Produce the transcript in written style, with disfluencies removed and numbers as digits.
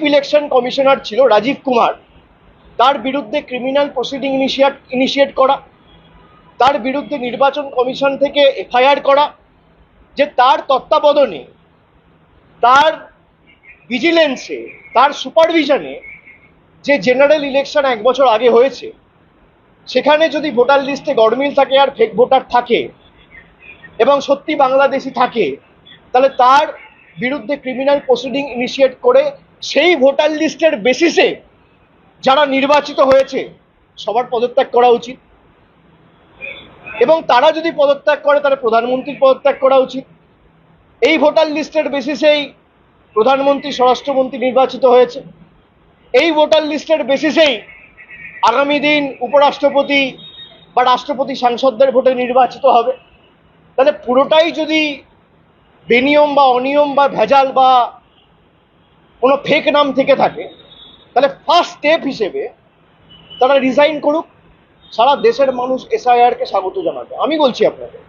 Election commissioner ছিল রাজীব কুমার, তার বিরুদ্ধে ক্রিমিনাল প্রসিডিং ইনিশিয়েট করা, তার বিরুদ্ধে নির্বাচন কমিশন থেকে এফআইআর করা, যে তার তত্ত্বাবধানে, তার ভিজিলেন্সে, তার সুপারভিশনে যে জেনারেল ইলেকশন 1 বছর আগে হয়েছে, সেখানে যদি ভোটার লিস্টে গড়মিল থাকে আর ফেক ভোটার থাকে এবং সত্যি বাংলাদেশি থাকে, তাহলে তার বিরুদ্ধে ক্রিমিনাল প্রসিডিং ইনিশিয়েট করে সেই ভোটার লিস্টের বেসিসে যারা নির্বাচিত হয়েছে সবার পদত্যাগ করা উচিত। এবং তারা যদি পদত্যাগ করে তাহলে প্রধানমন্ত্রীর পদত্যাগ করা উচিত। এই ভোটার লিস্টের বেসিসেই প্রধানমন্ত্রী, স্বরাষ্ট্রমন্ত্রী নির্বাচিত হয়েছে। এই ভোটার লিস্টের বেসিসেই আগামী দিন উপরাষ্ট্রপতি বা রাষ্ট্রপতি সাংসদদের ভোটে নির্বাচিত হবে। তাহলে পুরোটাই যদি বেনিয়ম বা অনিয়ম বা ভেজাল বা কোনো ফেক নাম থেকে থাকে, তাহলে ফার্স্ট স্টেপ হিসেবে তারা রিজাইন করুক। সারা দেশের মানুষ এসআইআরকে স্বাগত জানাবে। আমি বলছি আপনাকে,